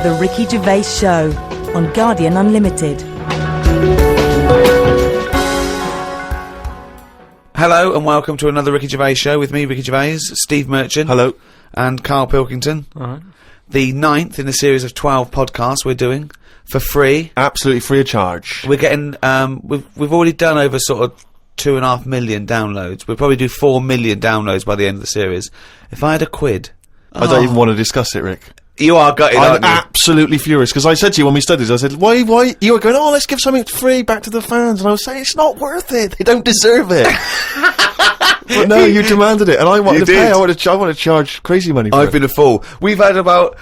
The Ricky Gervais Show on Guardian Unlimited. Hello and welcome to another Ricky Gervais Show with me, Ricky Gervais, Steve Merchant. Hello. And Karl Pilkington. All right. The 9th in a series of 12 podcasts we're doing for free. Absolutely free of charge. We're getting, we've already done over sort of 2.5 million downloads. We'll probably do 4 million downloads by the end of the series. If I had a quid... I don't even want to discuss it, Rick. You are gutted, I'm aren't you? absolutely furious, because I said to you when we studied, I said, why, you were going, oh, let's give something free back to the fans, and I was saying, it's not worth it, they don't deserve it. But no, you demanded it, and I wanted to pay, I want to charge crazy money for it. I've been a fool. We've had about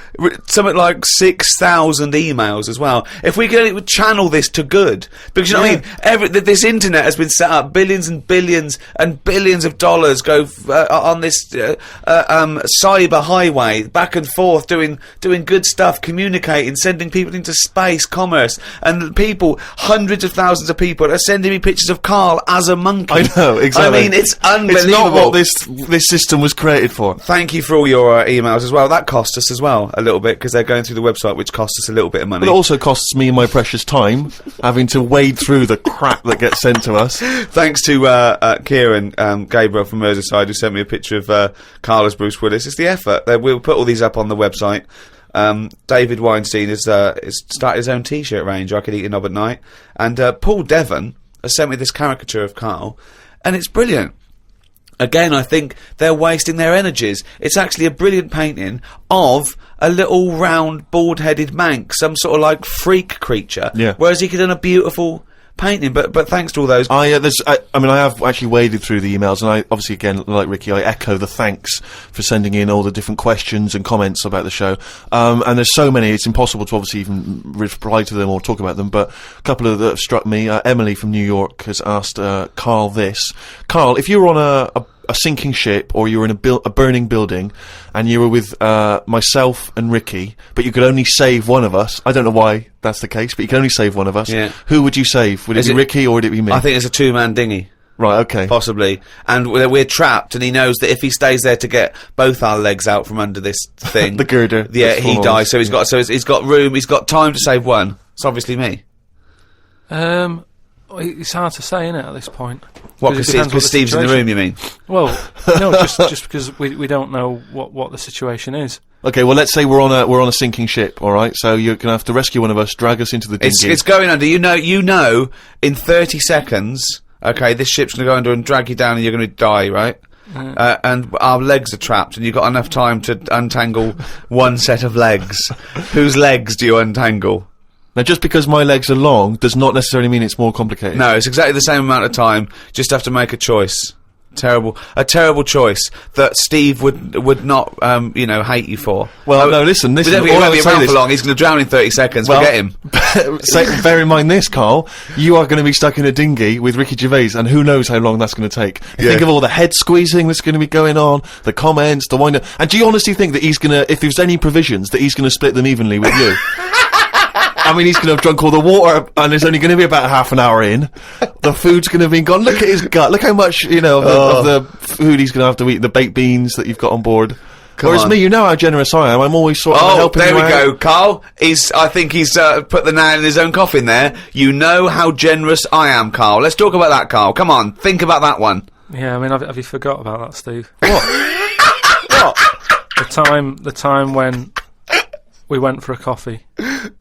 something like 6,000 emails as well. If we could channel this to good, because you know what I mean, this internet has been set up, billions and billions and billions of dollars go on this cyber highway, back and forth, doing good stuff, communicating, sending people into space, commerce, and people, hundreds of thousands of people are sending me pictures of Karl as a monkey. I know, exactly. I mean, it's unbelievable. It's not what this system was created for. Thank you for all your emails as well. That cost us as well a little bit, because they're going through the website, which cost us a little bit of money. But it also costs me my precious time, having to wade through the crap that gets sent to us. Thanks to Kieran Gabriel from Merseyside, who sent me a picture of Karl as Bruce Willis. It's the effort. We'll put all these up on the website. David Weinstein has started his own T-shirt range, I Could Eat a Knob at Night. And Paul Devon has sent me this caricature of Karl, and it's brilliant. Again, I think they're wasting their energies. It's actually a brilliant painting of a little round, bald-headed Manx, some sort of like freak creature. Yeah. Whereas he could have done a beautiful painting. But thanks to all those. I mean, I have actually waded through the emails, and I obviously, again, like Ricky, I echo the thanks for sending in all the different questions and comments about the show. And there's so many, it's impossible to obviously even reply to them or talk about them. But a couple of that struck me. Emily from New York has asked Karl this: Karl, if you were on a sinking ship, or you were in a burning building, and you were with myself and Ricky, but you could only save one of us. I don't know why that's the case, but you can only save one of us. Yeah. Who would you save? Would it be Ricky, or would it be me? I think it's a two-man dinghy. Right, okay. Possibly. And we're trapped, and he knows that if he stays there to get both our legs out from under this thing... the girder. Yeah, he dies, so he's got room, he's got time to save one. It's obviously me. It's hard to say, isn't it, at this point? What, because Steve's in the room, you mean? Well, no, just because we don't know what the situation is. Okay, well, let's say we're on a sinking ship, all right? So you're gonna have to rescue one of us, drag us into the dinghy. It's going under. You know, in 30 seconds, okay, this ship's gonna go under and drag you down, and you're gonna die, right? And our legs are trapped, and you've got enough time to untangle one set of legs. Whose legs do you untangle? Now, just because my legs are long does not necessarily mean it's more complicated. No, it's exactly the same amount of time. Just have to make a choice. A terrible choice that Steve would not, hate you for. Well, no, listen, this is all I say for long. He's going to drown in 30 seconds. Well, forget him. Bear in mind this, Karl. You are going to be stuck in a dinghy with Ricky Gervais, and who knows how long that's going to take. Think of all the head squeezing that's going to be going on, the comments, the wind up. And do you honestly think that he's going to, if there's any provisions, that he's going to split them evenly with you? I mean, he's going to have drunk all the water, and there's only going to be about half an hour in. The food's going to be gone. Look at his gut. Look how much, of the food he's going to have to eat, the baked beans that you've got on board. Whereas me, you know how generous I am. I'm always sort of helping you out. Oh, there we go, Karl. I think he's put the nail in his own coffin there. You know how generous I am, Karl. Let's talk about that, Karl. Come on, think about that one. Yeah, I mean, have you forgot about that, Steve? What? The time when we went for a coffee,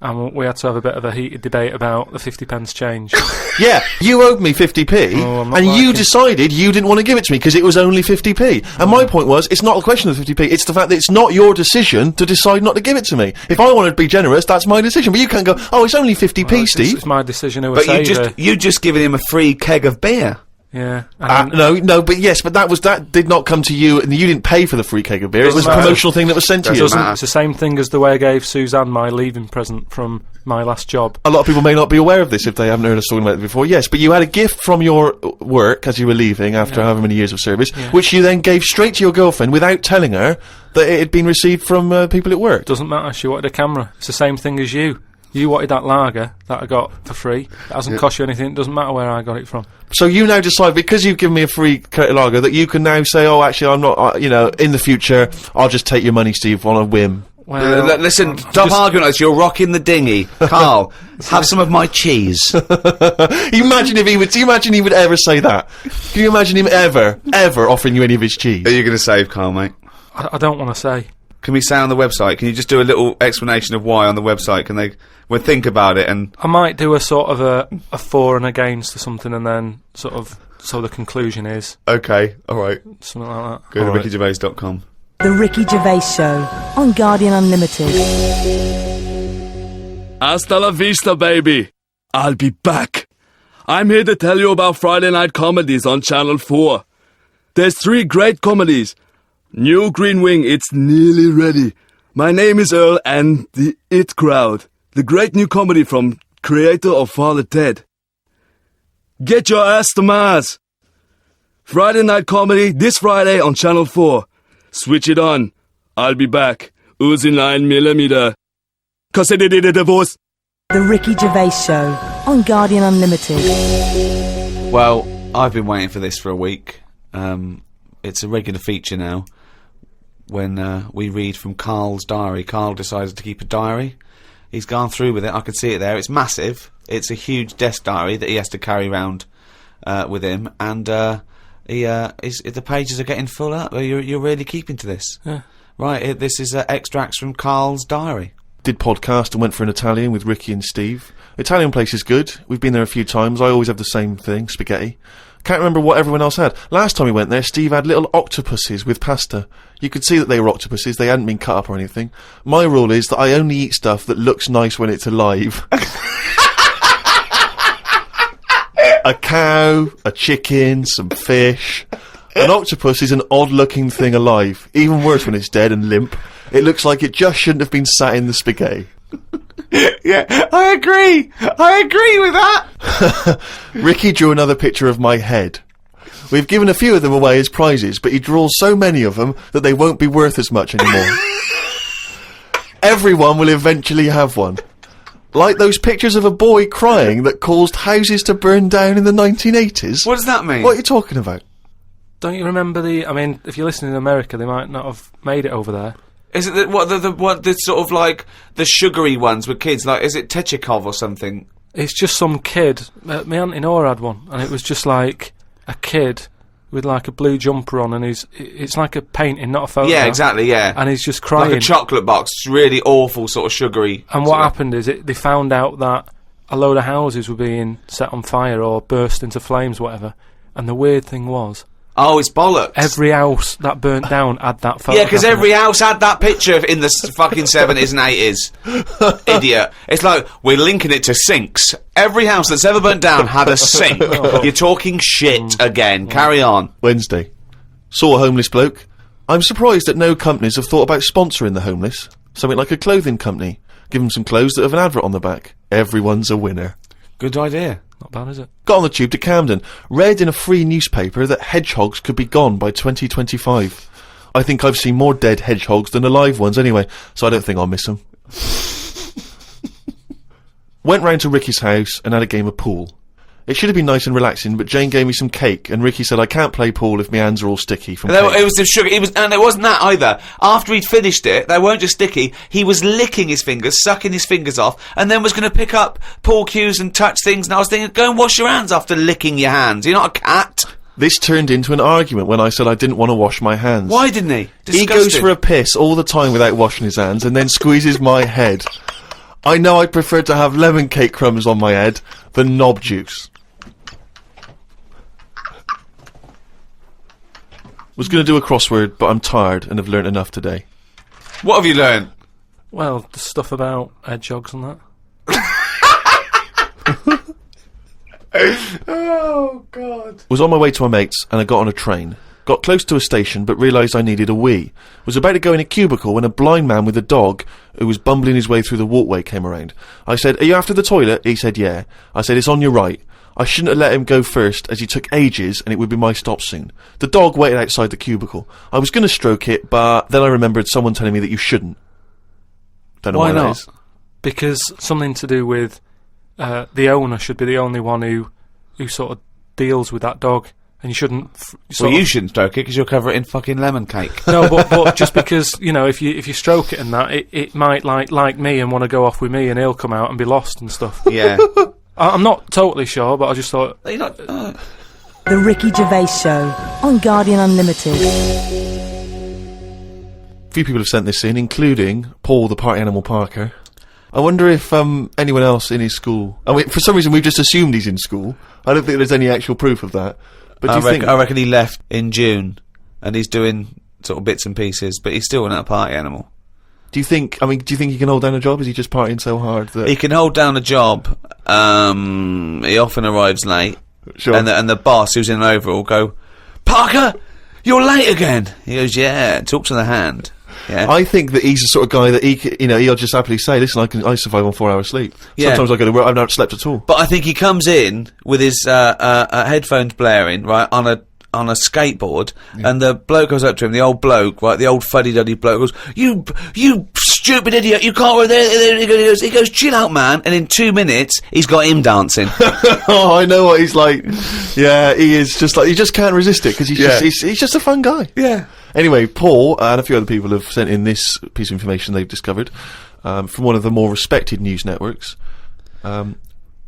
and we had to have a bit of a heated debate about the 50p change. Yeah, you owed me 50p, and you decided you didn't want to give it to me because it was only 50p. And my point was, it's not a question of 50p, it's the fact that it's not your decision to decide not to give it to me. If I wanted to be generous, that's my decision, but you can't go, oh, it's only 50p, Steve. It's my decision who But you just given him a free keg of beer. Yeah. That did not come to you, and you didn't pay for the free keg of beer. It was a promotional thing that was sent to you. It's the same thing as the way I gave Suzanne my leaving present from my last job. A lot of people may not be aware of this if they haven't heard us talking about it before. Yes, but you had a gift from your work as you were leaving after however many years of service, which you then gave straight to your girlfriend without telling her that it had been received from people at work. Doesn't matter. She wanted a camera. It's the same thing as you. You wanted that lager that I got for free. It hasn't cost you anything. It doesn't matter where I got it from. So you now decide, because you've given me a free crate lager, that you can now say, oh, actually, I'm not, in the future, I'll just take your money, Steve, on a whim. Well, Listen, stop arguing with us. You're rocking the dinghy. Carl, have some of my cheese. Imagine if he would. Do you imagine he would ever say that? Can you imagine him ever offering you any of his cheese? Are you going to save Carl, mate? I don't want to say. Can we say on the website? Can you just do a little explanation of why on the website? Can they think about it and... I might do a sort of a for and against or something, and then sort of so the conclusion is Okay, alright. something like that. Go to Alright. rickygervais.com. The Ricky Gervais Show on Guardian Unlimited. Hasta la vista, baby. I'll be back. I'm here to tell you about Friday night comedies on Channel 4. There's 3 great comedies. New Green Wing, it's nearly ready. My Name is Earl and The It Crowd. The great new comedy from creator of Father Ted. Get your ass to Mars. Friday night comedy this Friday on Channel 4. Switch it on. I'll be back. Uzi 9mm. Cause I did a divorce. The Ricky Gervais Show on Guardian Unlimited. Well, I've been waiting for this for a week. It's a regular feature now when we read from Karl's diary. Karl decided to keep a diary. He's gone through with it. I can see it there. It's massive. It's a huge desk diary that he has to carry around with him, and the pages are getting full up. You're really keeping to this, Yeah. right? This is extracts from Karl's diary. Did podcast and went for an Italian with Ricky and Steve. Italian place is good. We've been there a few times. I always have the same thing, spaghetti. Can't remember what everyone else had. Last time we went there, Steve had little octopuses with pasta. You could see that they were octopuses. They hadn't been cut up or anything. My rule is that I only eat stuff that looks nice when it's alive. A cow, a chicken, some fish. An octopus is an odd-looking thing alive. Even worse when it's dead and limp. It looks like it just shouldn't have been sat in the spaghetti. Yeah, I agree with that. Ricky drew another picture of my head. We've given a few of them away as prizes, but he draws so many of them that they won't be worth as much anymore. Everyone will eventually have one. Like those pictures of a boy crying that caused houses to burn down in the 1980s. What does that mean? What are you talking about? Don't you remember if you're listening in America, they might not have made it over there. Is it the sort of like the sugary ones with kids? Like, is it Techikov or something? It's just some kid. My auntie Nora had one, and it was just like a kid with like a blue jumper on, and it's like a painting, not a photo. Yeah, exactly. Yeah, And he's just crying. like a chocolate box. It's really awful, sort of sugary. And what happened is they found out that a load of houses were being set on fire or burst into flames, whatever. And the weird thing was, Oh, it's bollocks. every house that burnt down had that photo. Yeah, because every house had that picture in the fucking 70s and 80s. Idiot. It's like, we're linking it to sinks. Every house that's ever burnt down had a sink. You're talking shit again. Carry on. Wednesday. Saw a homeless bloke. I'm surprised that no companies have thought about sponsoring the homeless. Something like a clothing company. Give them some clothes that have an advert on the back. Everyone's a winner. Good idea. Not bad, is it? Got on the tube to Camden. Read in a free newspaper that hedgehogs could be gone by 2025. I think I've seen more dead hedgehogs than alive ones anyway, so I don't think I'll miss them. Went round to Ricky's house and had a game of pool. It should have been nice and relaxing, but Jane gave me some cake, and Ricky said I can't play pool if my hands are all sticky from cake. It was the sugar. And it wasn't that either. After he'd finished it, they weren't just sticky. He was licking his fingers, sucking his fingers off, and then was going to pick up pool cues and touch things. And I was thinking, go and wash your hands after licking your hands. You're not a cat. This turned into an argument when I said I didn't want to wash my hands. Why didn't he? He goes for a piss all the time without washing his hands, and then squeezes my head. I know I'd prefer to have lemon cake crumbs on my head than knob juice. Was going to do a crossword, but I'm tired and have learnt enough today. What have you learned? Well, the stuff about hedgehogs and that. Oh, God. Was on my way to my mates and I got on a train. Got close to a station but realised I needed a wee. Was about to go in a cubicle when a blind man with a dog who was bumbling his way through the walkway came around. I said, "Are you after the toilet?" He said, "Yeah." I said, "It's on your right." I shouldn't have let him go first, as he took ages and it would be my stop soon. The dog waited outside the cubicle. I was going to stroke it, but then I remembered someone telling me that you shouldn't. Don't know why not? that is. Because something to do with the owner should be the only one who sort of deals with that dog and you shouldn't. Well, you shouldn't stroke it because you'll cover it in fucking lemon cake. No, but just because, you know, if you stroke it and that, it might like me and want to go off with me, and he'll come out and be lost and stuff. Yeah. I'm not totally sure, but I just thought. You're not, The Ricky Gervais Show on Guardian Unlimited. A few people have sent this in, including Paul, the party animal Parker. I wonder if anyone else in his school... I mean, for some reason we've just assumed he's in school. I don't think there's any actual proof of that. But do you think... I reckon he left in June, and he's doing sort of bits and pieces, but he's still not a party animal. Do you think he can hold down a job? Is he just partying so hard that... He can hold down a job. He often arrives late. Sure. And the boss, who's in an overall, go, "Parker, you're late again." He goes, "Yeah," talks to the hand. Yeah. I think that he's the sort of guy that he'll just happily say, "Listen, I survive on 4 hours sleep. Yeah. Sometimes I go to work, I've not slept at all." But I think he comes in with his headphones blaring, right, on a skateboard, and the bloke goes up to him, the old bloke, right, the old fuddy-duddy bloke goes, "You stupid idiot, you can't work there." He goes, "Chill out, man," and in 2 minutes, he's got him dancing. Oh, I know what he's like. Yeah, he is just like, he just can't resist it, because he's just a fun guy. Yeah. Anyway, Paul and a few other people have sent in this piece of information they've discovered from one of the more respected news networks. The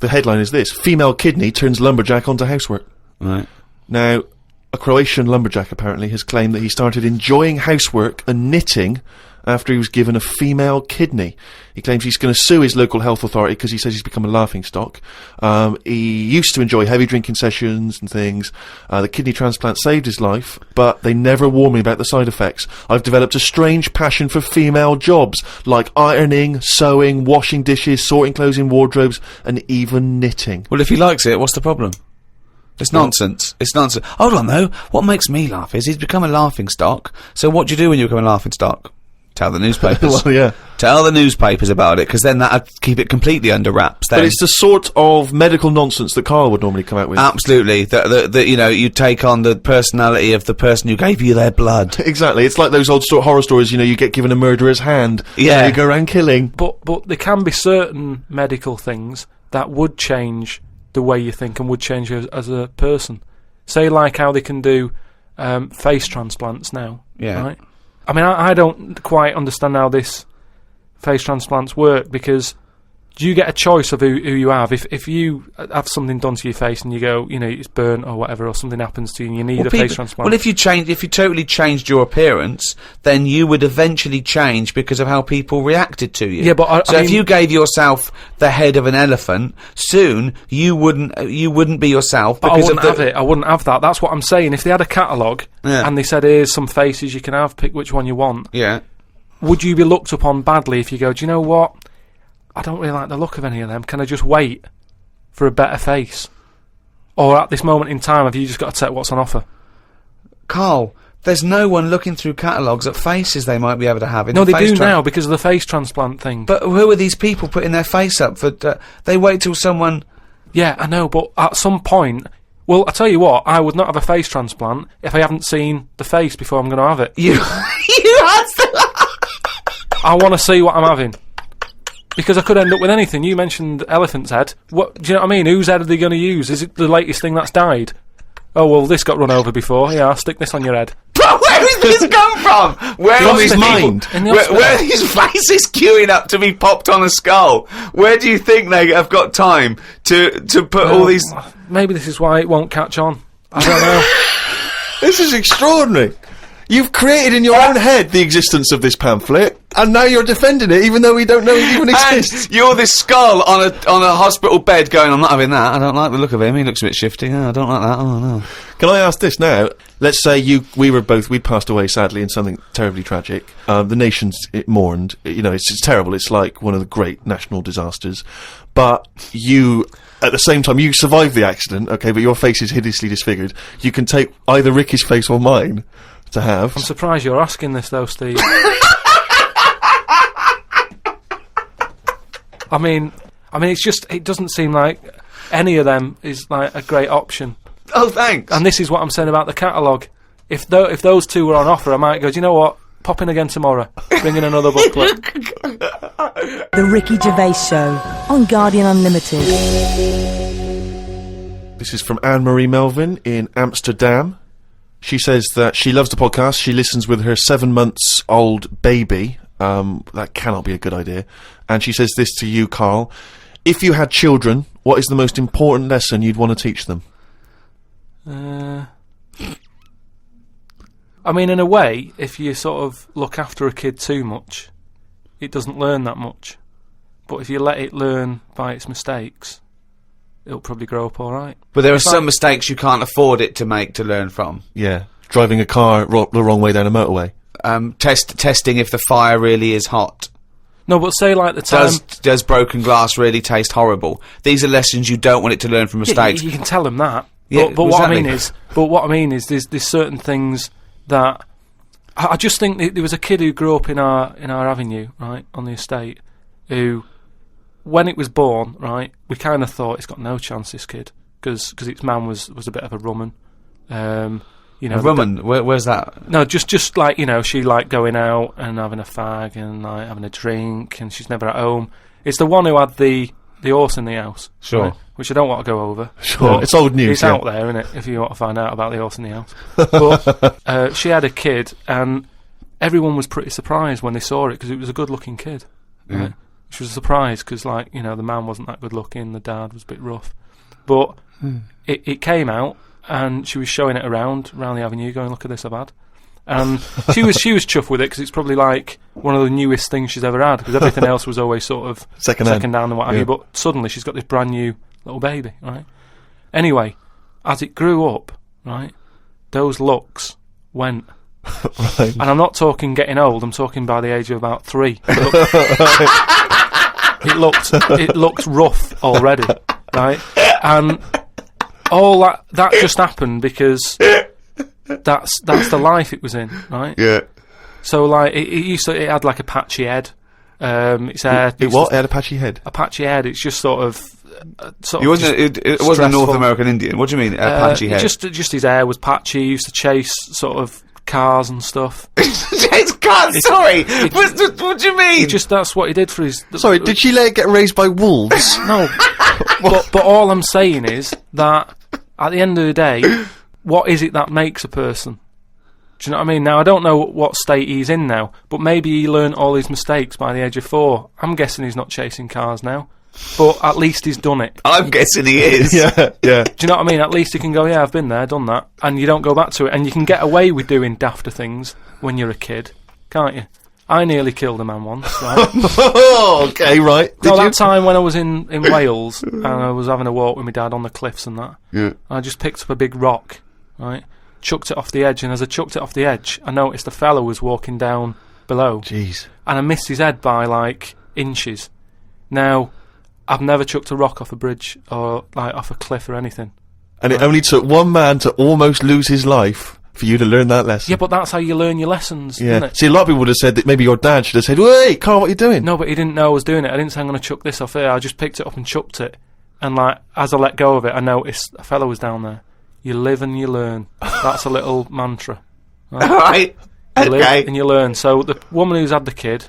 headline is this: female kidney turns lumberjack onto housework. Right. Now, a Croatian lumberjack apparently has claimed that he started enjoying housework and knitting after he was given a female kidney. He claims he's going to sue his local health authority because he says he's become a laughingstock. He used to enjoy heavy drinking sessions and things. The kidney transplant saved his life, but they never warned me about the side effects. I've developed a strange passion for female jobs, like ironing, sewing, washing dishes, sorting clothes in wardrobes, and even knitting. Well, if he likes it, what's the problem? It's nonsense. It's nonsense. Hold on, though. What makes me laugh is he's become a laughingstock. So what do you do when you become a laughingstock? Tell the newspapers. Well, yeah. Tell the newspapers about it, because then that'd keep it completely under wraps. Then. But it's the sort of medical nonsense that Karl would normally come out with. Absolutely. That you know, you take on the personality of the person who gave you their blood. Exactly. It's like those old horror stories, you know, you get given a murderer's hand. Yeah. And you go around killing. But there can be certain medical things that would change the way you think and would change you as a person. Say, like how they can do face transplants now. Yeah. Right? I mean, I don't quite understand how this face transplants work, because do you get a choice of who you have? If you have something done to your face and you go, you know, it's burnt or whatever, or something happens to you and you need a face transplant. Well, if you totally changed your appearance, then you would eventually change because of how people reacted to you. Yeah, but so if you gave yourself the head of an elephant, soon you wouldn't be yourself because I wouldn't have it. I wouldn't have that. That's what I'm saying. If they had a catalogue and they said, "Here's some faces you can have, pick which one you want." Yeah. Would you be looked upon badly if you go, "Do you know what? I don't really like the look of any of them. Can I just wait for a better face?" Or at this moment in time, have you just got to take what's on offer? Karl, there's no one looking through catalogues at faces they might be able to have. No, they do now because of the face transplant thing. But who are these people putting their face up for? They wait till someone... Yeah, I know, but at some point... Well, I tell you what, I would not have a face transplant if I haven't seen the face before I'm going to have it. You have to... I want to see what I'm having. Because I could end up with anything. You mentioned elephant's head. What do you know what I mean? Whose head are they going to use? Is it the latest thing that's died? Oh, well, this got run over before. Yeah, I'll stick this on your head. But where has this come from? Where From are his these mind. people- Where are these faces queuing up to be popped on a skull? Where do you think they have got time to put all these... Maybe this is why it won't catch on. I don't know. This is extraordinary. You've created in your own head the existence of this pamphlet, and now you're defending it, even though we don't know it even exists. And you're this skull on a hospital bed going, "I'm not having that. I don't like the look of him. He looks a bit shifty. I don't like that. Oh, no." Can I ask this now? Let's say we'd passed away sadly in something terribly tragic. The nation's mourned. You know, it's terrible. It's like one of the great national disasters. But you, at the same time, you survived the accident, okay, but your face is hideously disfigured. You can take either Ricky's face or mine to have. I'm surprised you're asking this, though, Steve. I mean, it's just, it doesn't seem like any of them is like a great option. Oh, thanks. And this is what I'm saying about the catalogue. If those two were on offer, I might go, "Do you know what? Pop in again tomorrow. Bring in another booklet." The Ricky Gervais Show on Guardian Unlimited. This is from Anne-Marie Melvin in Amsterdam. She says that she loves the podcast. She listens with her 7 months old baby. That cannot be a good idea. And she says this to you, Karl. If you had children, what is the most important lesson you'd want to teach them? I mean, in a way, if you sort of look after a kid too much, it doesn't learn that much. But if you let it learn by its mistakes, it'll probably grow up all right. But there are some mistakes you can't afford it to make to learn from. Yeah, driving a car the wrong way down a motorway. Testing if the fire really is hot. No, but say like the time... Does broken glass really taste horrible? These are lessons you don't want it to learn from mistakes. You can tell them that. Yeah, but what I mean is, there's certain things that I just think there was a kid who grew up in our avenue, right, on the estate, who, when it was born, right, we kind of thought it's got no chance, this kid, because its man was a bit of a rumman. You know, a rumman? Where's that? No, just like, you know, she like going out and having a fag and like having a drink, and she's never at home. It's the one who had the horse in the house. Sure. Right? Which I don't want to go over. Sure, it's old news. It's out there, isn't it, if you want to find out about the horse in the house. But she had a kid, and everyone was pretty surprised when they saw it, because it was a good-looking kid. Right? Which was a surprise, because, like, you know, the man wasn't that good-looking, the dad was a bit rough. But it came out, and she was showing it around the avenue, going, look at this I've had. And she was chuffed with it, because it's probably like one of the newest things she's ever had, because everything else was always sort of second hand and what have you. But suddenly she's got this brand new little baby, right? Anyway, as it grew up, right, those looks went. Right. And I'm not talking getting old, I'm talking by the age of about 3. It looked rough already, right? And all that just happened because that's the life it was in, right? Yeah. So like it had like a patchy head. Its hair. It had a patchy head. A patchy head. It's just sort of. It wasn't a North American Indian. What do you mean, a patchy head? Just his hair was patchy. He used to chase sort of cars and stuff. Chase cars. Sorry. What do you mean? That's what he did for his. Sorry, did she let it get raised by wolves? No. but all I'm saying is that at the end of the day, what is it that makes a person? Do you know what I mean? Now, I don't know what state he's in now, but maybe he learnt all his mistakes by the age of 4. I'm guessing he's not chasing cars now, but at least he's done it. I'm guessing he is. Yeah. Do you know what I mean? At least he can go, yeah, I've been there, done that, and you don't go back to it, and you can get away with doing dafter things when you're a kid, can't you? I nearly killed a man once, right? Okay, right. That time when I was in Wales, and I was having a walk with my dad on the cliffs and that, I just picked up a big rock, right? Chucked it off the edge, and as I chucked it off the edge, I noticed a fella was walking down below. Jeez. And I missed his head by, like, inches. Now, I've never chucked a rock off a bridge or, like, off a cliff or anything. And it only took one man to almost lose his life for you to learn that lesson. Yeah, but that's how you learn your lessons, isn't it? See, a lot of people would have said that maybe your dad should have said, "Wait, Karl, what are you doing?" No, but he didn't know I was doing it. I didn't say I'm going to chuck this off here. I just picked it up and chucked it. And, like, as I let go of it, I noticed a fella was down there. You live and you learn. That's a little mantra. Right. You live and you learn. So the woman who's had the kid,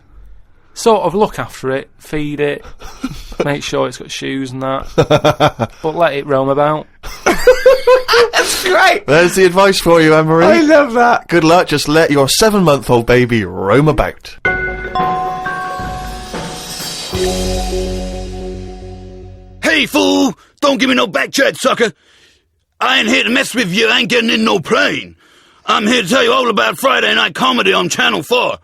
sort of look after it, feed it, make sure it's got shoes and that, but let it roam about. That's great. There's the advice for you, Anne-Marie. I love that. Good luck. Just let your 7-month-old baby roam about. Hey, fool! Don't give me no back chat, sucker! I ain't here to mess with you, I ain't getting in no plane. I'm here to tell you all about Friday night comedy on Channel 4.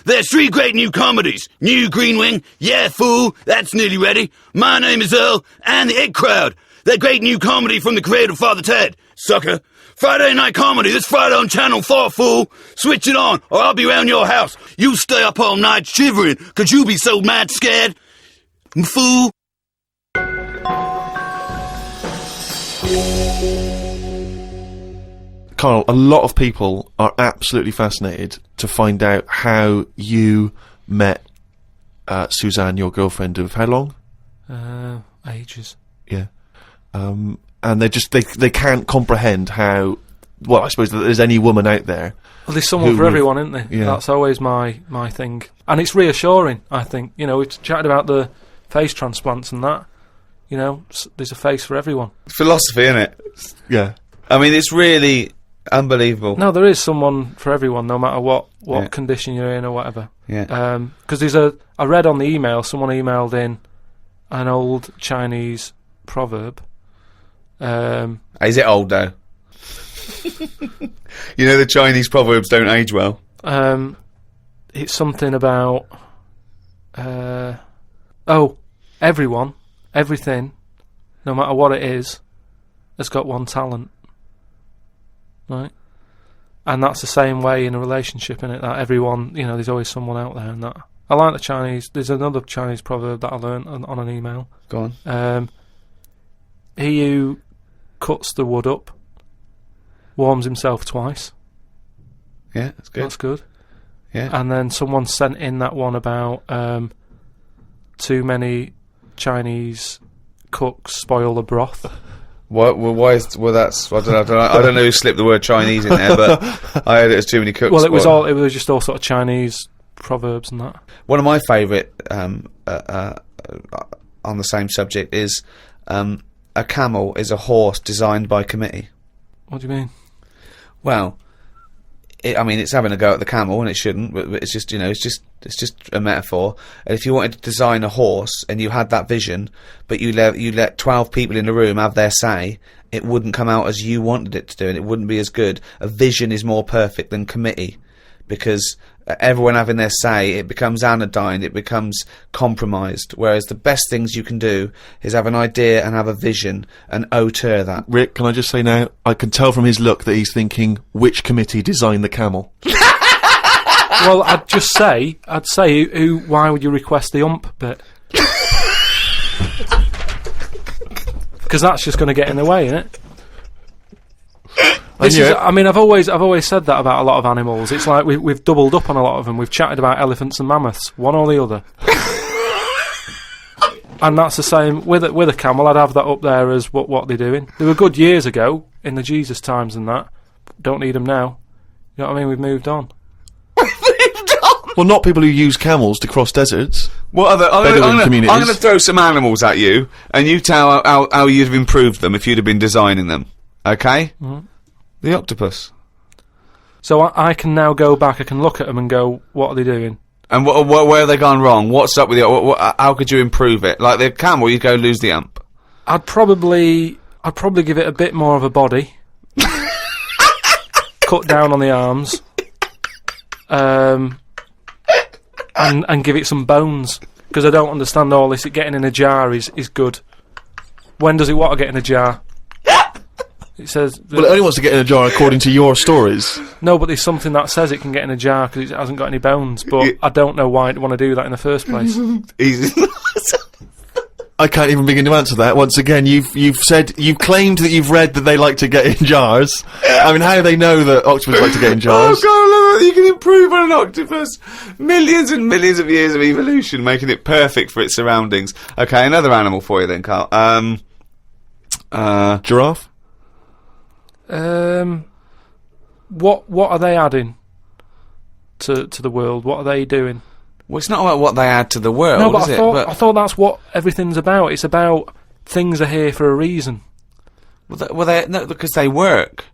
There's 3 great new comedies. New Green Wing, yeah, fool, that's nearly ready. My Name is Earl, and The Egg Crowd. They're great new comedy from the creator of Father Ted, sucker. Friday night comedy this Friday on Channel 4, fool. Switch it on, or I'll be round your house. You stay up all night shivering, 'cause you be so mad scared. Fool. Karl, a lot of people are absolutely fascinated to find out how you met Suzanne, your girlfriend of how long? Ages. Yeah. And they can't comprehend how, well, I suppose that there's any woman out there. Well, there's someone for everyone, isn't there? Yeah. That's always my thing. And it's reassuring, I think. You know, we've chatted about the face transplants and that. You know, there's a face for everyone. Philosophy, isn't it? Yeah. I mean, it's really unbelievable. No, there is someone for everyone, no matter what condition you're in or whatever. Yeah. Because I read on the email, someone emailed in an old Chinese proverb. Is it old though? You know the Chinese proverbs don't age well. It's something about everyone, everything, no matter what it is, has got one talent, right? And that's the same way in a relationship, innit? That everyone, you know, there's always someone out there, and that. I like the Chinese. There's another Chinese proverb that I learned on an email. Go on. He who cuts the wood up warms himself twice. Yeah, that's good. That's good. Yeah. And then someone sent in that one about too many Chinese cooks spoil the broth. What? Well, why is? Well, that's. I don't know who slipped the word Chinese in there, but I heard it as too many cooks. Well, it was just all sort of Chinese proverbs and that. One of my favourite on the same subject is a camel is a horse designed by committee. What do you mean? Well, it's having a go at the camel, and it shouldn't. But it's just, you know, it's just a metaphor. And if you wanted to design a horse and you had that vision, but you let 12 people in the room have their say, it wouldn't come out as you wanted it to do, and it wouldn't be as good. A vision is more perfect than committee, because everyone having their say, it becomes anodyne, it becomes compromised. Whereas the best things you can do is have an idea and have a vision and auteur that. Rick, can I just say now, I can tell from his look that he's thinking, which committee designed the camel? Well, I'd say, why would you request the ump bit? Because that's just going to get in the way, isn't it? I've always said that about a lot of animals. It's like we've doubled up on a lot of them. We've chatted about elephants and mammoths, one or the other. And that's the same with a camel. I'd have that up there as what they're doing. They were good years ago in the Jesus times and that. Don't need them now. You know what I mean? We've moved on. Well, not people who use camels to cross deserts. What other? I'm going to throw some animals at you, and you tell how you'd have improved them if you'd have been designing them. Okay? Mm-hmm. The octopus. So I can now go back. I can look at them and go, "What are they doing?" And where have they gone wrong? What's up with it? How could you improve it? Like the camel, you'd go lose the ump. I'd probably give it a bit more of a body. Cut down on the arms. And give it some bones, because I don't understand all this. It getting in a jar is good. When does it want to get in a jar? It says. Well, it only wants to get in a jar according to your stories. No, but there's something that says it can get in a jar because it hasn't got any bones. But I don't know why it want to do that in the first place. I can't even begin to answer that. Once again, you've claimed that you've read that they like to get in jars. I mean, how do they know that octopus like to get in jars? Oh God, you can improve on an octopus. Millions and millions of years of evolution, making it perfect for its surroundings. Okay, another animal for you then, Carl. Giraffe? What are they adding to the world? What are they doing? Well, it's not about what they add to the world, no, but is I thought that's what everything's about. It's about things are here for a reason. No, because they work.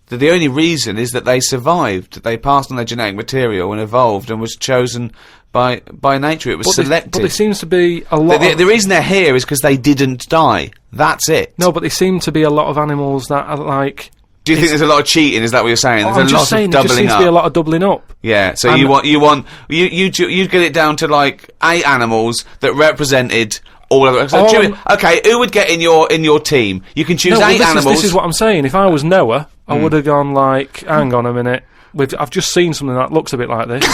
The only reason is that they survived. They passed on their genetic material and evolved and was chosen by nature. It was selected. But there seems to be a lot. The reason they're here is because they didn't die. That's it. No, but there seem to be a lot of animals that are like. Do you think there's a lot of cheating? Is that what you're saying? There's I'm just saying there just seems to be a lot of doubling up. Yeah, so you'd get it down to like 8 animals that represented all of it. Okay, who would get in your team? You can choose 8 animals. This is what I'm saying. If I was Noah, I would have gone like, hang on a minute. I've just seen something that looks a bit like this.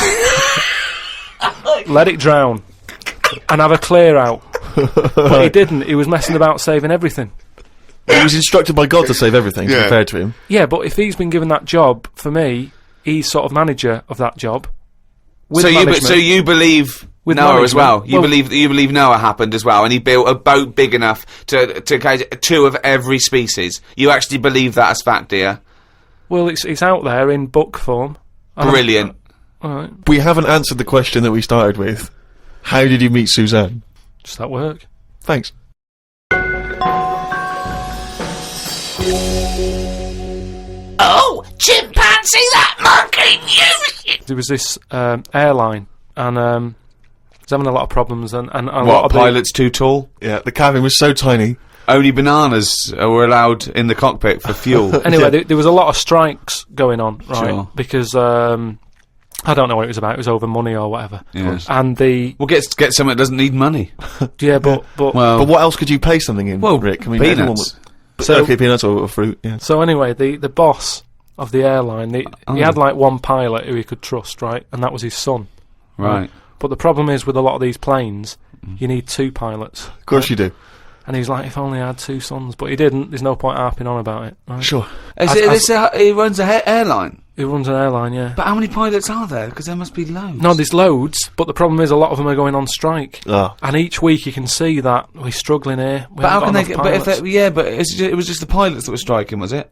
Let it drown and have a clear out. But he didn't. He was messing about saving everything. He was instructed by God to save everything, to be fair to him. Yeah, but if he's been given that job, for me, he's sort of manager of that job. So you believe Noah as well? You believe Noah happened as well, and he built a boat big enough to catch 2 of every species. You actually believe that as fact, do you? Well, it's out there in book form. Brilliant. All right. We haven't answered the question that we started with. How did you meet Suzanne? Just at work. Thanks. Oh, chimpanzee, that monkey music! There was this airline, and was having a lot of problems, and a lot What, of pilot's too tall? Yeah, the cabin was so tiny. Only bananas were allowed in the cockpit for fuel. Anyway, there was a lot of strikes going on, right? Sure. Because I don't know what it was about. It was over money or whatever. Yes. And Well, get something that doesn't need money. yeah, but Well, But what else could you pay something in, well, Rick? I mean, peanuts. everyone would- So- okay, peanuts or fruit, yeah. so anyway, the boss of the airline, he had like one pilot who he could trust, right? And that was his son. Right. But the problem is with a lot of these planes, you need two pilots. Of course you do. And he's like, if only I had two sons, but he didn't. There's no point harping on about it. Right? Sure. He runs a airline. He runs an airline, yeah. But how many pilots are there? Because there must be loads. No, there's loads, but the problem is a lot of them are going on strike. Ah. And each week you can see that we're struggling here. But how can they get... But if pilots. it was just the pilots that were striking, was it?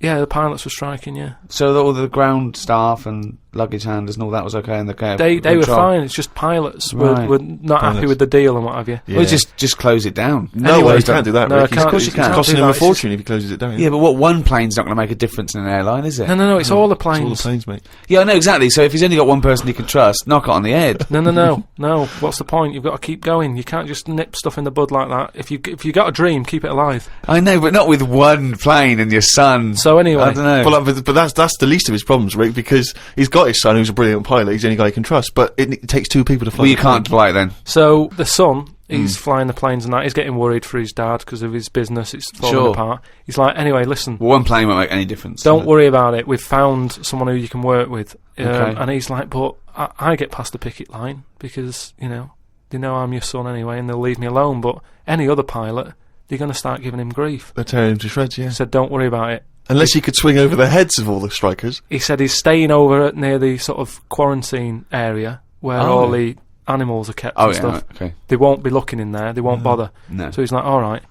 Yeah, the pilots were striking, yeah. So that all the ground staff and luggage handlers and all that was okay in the cab? They were control? fine, it's just pilots Right. were not happy Pilots. with the deal and what have you. Yeah. Well, just close it down. No Anyway, way, you can't do that, no, Rick. I can't- Of course you It's can't. costing do him a that, it's just- fortune if he closes it down. Yeah, but what, one plane's not going to make a difference in an airline, is it? No, it's all the It's all the planes. planes, mate. Yeah, I know, exactly. So if he's only got one person he can trust, knock it on the head. No. What's the point? You've got to keep going. You can't just nip stuff in the bud like that. If you got a dream, keep it alive. I know, but not with one plane and your son. So anyway, I don't know. Well, but that's the least of his problems, Rick, because he's got his son who's a brilliant pilot. He's the only guy he can trust, but it takes two people to fly. Well, you the plane. can't fly it then. so the son, he's flying the planes and that. He's getting worried for his dad because of his business. It's falling Sure. apart. He's like, anyway, listen, Well, one plane won't make any difference. don't worry about it. We've found someone who you can work with. Okay. And he's like, but I get past the picket line because, they know I'm your son anyway and they'll leave me alone. But any other pilot, they're going to start giving him grief. They're tearing him to shreds, yeah. He said, don't worry about it. Unless he could swing over the heads of all the strikers. He said he's staying over near the sort of quarantine area where all the animals are kept Oh, and yeah, stuff. okay. They won't be looking in there. They won't bother. No. So he's like, all right.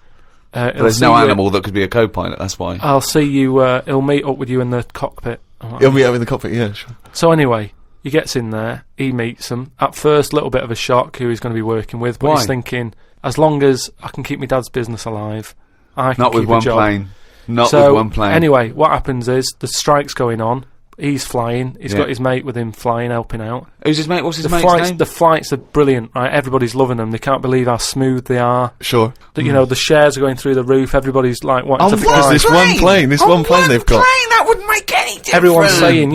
But there's no animal that could be a co-pilot, that's why. I'll see you. He'll meet up with you in the cockpit. I'm like, He'll be out in the cockpit, yeah, sure. So anyway, he gets in there. He meets them. At first, a little bit of a shock who he's going to be working with, but Why? he's thinking, as long as I can keep my dad's business alive, I can Not keep with a one job. plane. Not So, with one plane. Anyway, what happens is the strike's going on. He's flying. He's Yeah. got his mate with him flying, helping out. Who's his mate? What's his The mate's flights, name? the flights are brilliant, right? Everybody's loving them. They can't believe how smooth they are. Sure. The shares are going through the roof. Everybody's like wanting to There's fly. this one plane, this one plane they've got. That wouldn't make any difference. Everyone's saying,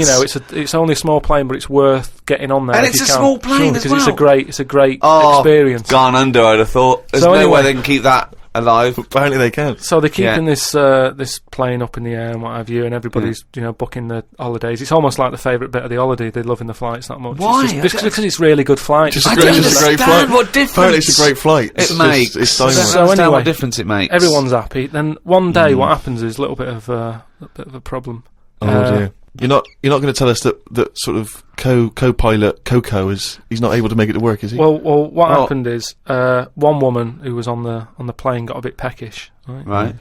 it's only a small plane, but it's worth getting on there. And if it's you a can. small plane as because it's well. it's a great Oh, experience. gone under, I'd have thought. There's So no anyway- way they can keep that alive. Apparently they can. So they're keeping Yeah. this plane up in the air and what have you, and everybody's booking the holidays. It's almost like the favourite bit of the holiday. They're loving the flights that much. Why? It's just because it's really good flights. Just I a don't great, just a great flight. understand what difference Apparently it's a great flight. it It's makes. It's I don't dynamite. So understand anyway, what difference it makes. Everyone's happy. Then one day, what happens is a little bit of a problem. Oh dear. You're not going to tell us that sort of co-pilot Coco he's not able to make it to work, is he? Well, what Oh. happened is one woman who was on the plane got a bit peckish, right? Right.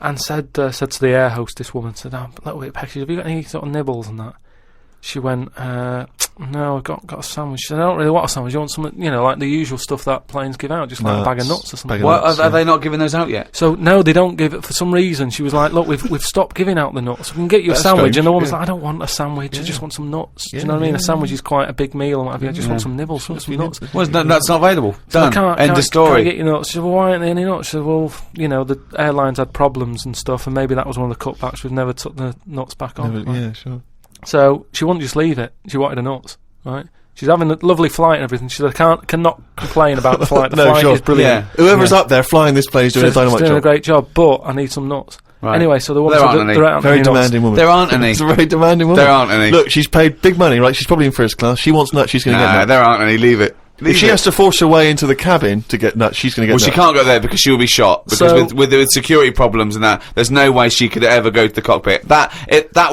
And said to the air hostess woman, said, "I'm a little bit peckish. Have you got any sort of nibbles and that?" She went, "No, I've got a sandwich." She said, "I don't really want a sandwich. You want something, like the usual stuff that planes give out, just like a bag of nuts or something." bag of What, nuts, are they not giving those out yet? So no, they don't give it for some reason. She was like, "Look, we've stopped giving out the nuts. We can get you a That's sandwich." strange, And the woman's yeah. like, "I don't want a sandwich. I just want some nuts." Do you Yeah, know what I mean? yeah, A sandwich is quite a big meal and what have you. I just want some nibbles, want some nuts. Well, that's not available. So I Done. End of can't story. get your nuts. She said, "Well, why aren't there any nuts?" She said, "Well, the airlines had problems and stuff, and maybe that was one of the cutbacks. We've never took the nuts back on." Never- right? yeah, sure. So she wouldn't just leave it. She wanted the nuts, right? She's having a lovely flight and everything. She said, "I cannot complain about the flight. The No, flight sure. is brilliant. Yeah. Whoever's up there flying this plane is doing a She's dynamite doing job. a great job, but I need some nuts." Right. Anyway, so the woman There said aren't any. there aren't Very any nuts. demanding woman. There aren't any. It's a very demanding woman. There aren't any. Look, she's paid big money, right? She's probably in first class. She wants nuts. She's going to get Nah, nuts. there aren't any. Leave it. If she has to force her way into the cabin to get nuts, she's going to get Well, nuts. she can't go there because she'll be shot. Because So- with security problems and that, there's no way she could ever go to the cockpit. That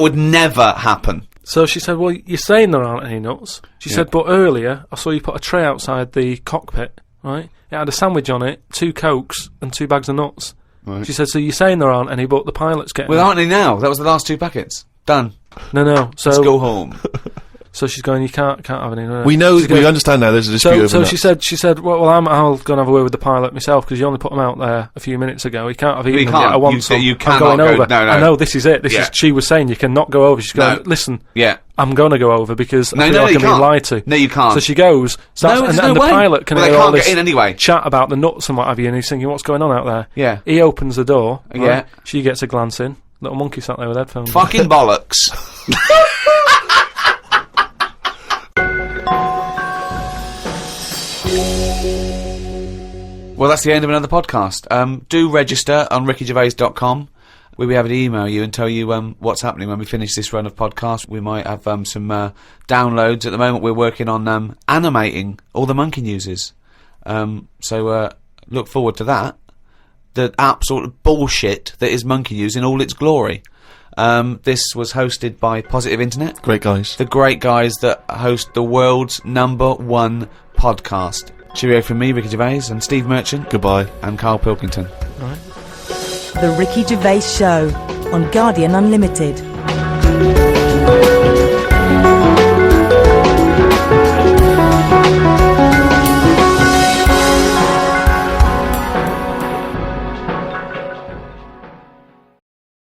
would never happen. So she said, "Well, you're saying there aren't any nuts." She Yeah. said, "But earlier I saw you put a tray outside the cockpit, right? It had a sandwich on it, 2 Cokes and 2 bags of nuts." Right. She said, "So you're saying there aren't any, but the pilot's getting Well, them." aren't they now? That was the last 2 packets. Done. No. So Let's go home. So she's going, you can't have any. We know, we understand now there's a dispute over So nuts. she said, well, I'll go and have a word with the pilot myself, because you only put them out there a few minutes ago. He can't have eaten them yet. I want some. You I'm cannot going go, over. no. I know, this is it. She was saying you cannot go over. She's going, listen, I'm going to go over because I feel like I'm being lied to. No, you can't. So she goes, and the pilot can hear all this chat about the nuts and what have you, and he's thinking, what's going on out there? Yeah. He opens the door. Yeah. Right? She gets a glance in. Little monkey sat there with headphones. Fucking bollocks. Well, that's the end of another podcast. Do register on rickygervais.com. We'll be able to email you and tell you what's happening when we finish this run of podcasts. We might have some downloads. At the moment, we're working on animating all the monkey newses. So look forward to that. The absolute bullshit that is monkey news in all its glory. This was hosted by Positive Internet. Great guys. The great guys that host the world's #1 podcast. Cheerio from me, Ricky Gervais, and Steve Merchant. Goodbye. And Karl Pilkington. Right. The Ricky Gervais Show on Guardian Unlimited.